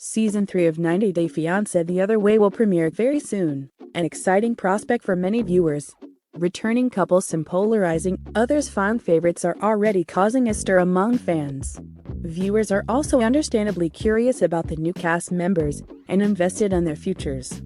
Season 3 of 90 Day Fiance The Other Way will premiere very soon, an exciting prospect for many viewers. Returning couples some polarizing, others fan favorites are already causing a stir among fans. Viewers are also understandably curious about the new cast members and invested in their futures.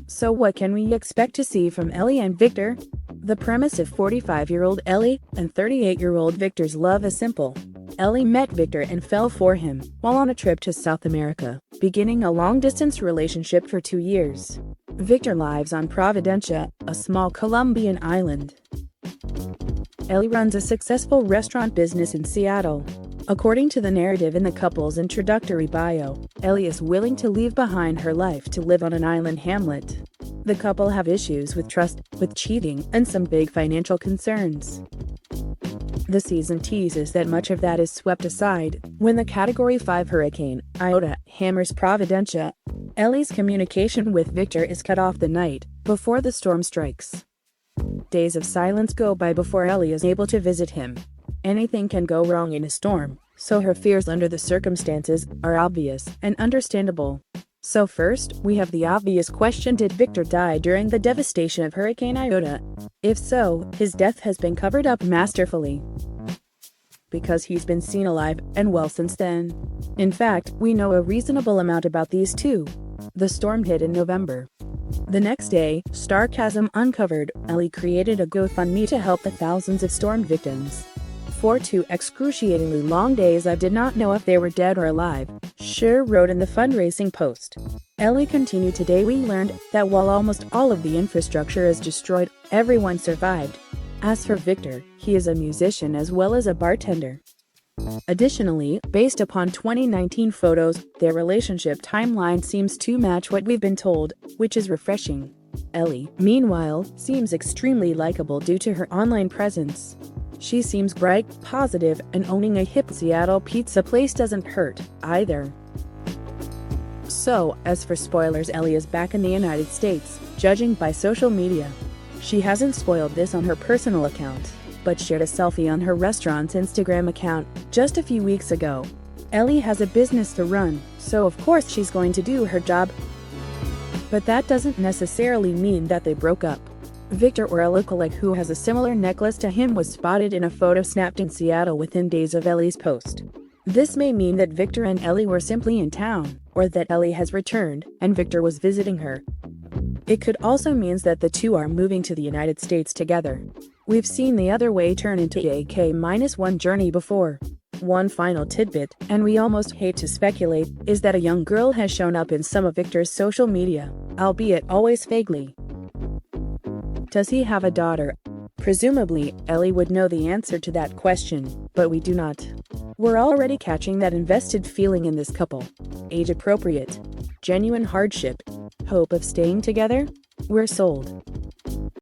So what can we expect to see from Ellie and Victor? The premise of 45-year-old Ellie and 38-year-old Victor's love is simple. Ellie met Victor and fell for him while on a trip to South America, beginning a long-distance relationship for 2 years. Victor lives on Providencia, a small Colombian island. Ellie runs a successful restaurant business in Seattle. According to the narrative in the couple's introductory bio, Ellie is willing to leave behind her life to live on an island hamlet. The couple have issues with trust, with cheating, and some big financial concerns. The season teases that much of that is swept aside when the Category 5 hurricane, Iota, hammers Providencia. Ellie's communication with Victor is cut off the night before the storm strikes. Days of silence go by before Ellie is able to visit him. Anything can go wrong in a storm, so her fears under the circumstances are obvious and understandable. So first, we have the obvious question: did Victor die during the devastation of Hurricane Iota? If so, his death has been covered up masterfully, because he's been seen alive and well since then. In fact, we know a reasonable amount about these two. The storm hit in November. The next day, sarcasm uncovered, Ellie created a GoFundMe to help the thousands of storm victims. For 2 excruciatingly long days I did not know if they were dead or alive, Cher wrote in the fundraising post. Ellie continued, today we learned that while almost all of the infrastructure is destroyed, everyone survived. As for Victor, he is a musician as well as a bartender. Additionally, based upon 2019 photos, their relationship timeline seems to match what we've been told, which is refreshing. Ellie, meanwhile, seems extremely likable due to her online presence. She seems bright, positive, and owning a hip Seattle pizza place doesn't hurt, either. So, as for spoilers, Ellie is back in the United States, judging by social media. She hasn't spoiled this on her personal account, but shared a selfie on her restaurant's Instagram account just a few weeks ago. Ellie has a business to run, so of course she's going to do her job. But that doesn't necessarily mean that they broke up. Victor, or a lookalike who has a similar necklace to him, was spotted in a photo snapped in Seattle within days of Ellie's post. This may mean that Victor and Ellie were simply in town, or that Ellie has returned and Victor was visiting her. It could also mean that the two are moving to the United States together. We've seen The Other Way turn into a K-1 journey before. One final tidbit, and we almost hate to speculate, is that a young girl has shown up in some of Victor's social media, albeit always vaguely. Does he have a daughter? Presumably, Ellie would know the answer to that question, but we do not. We're already catching that invested feeling in this couple. Age appropriate. Genuine hardship. Hope of staying together? We're sold.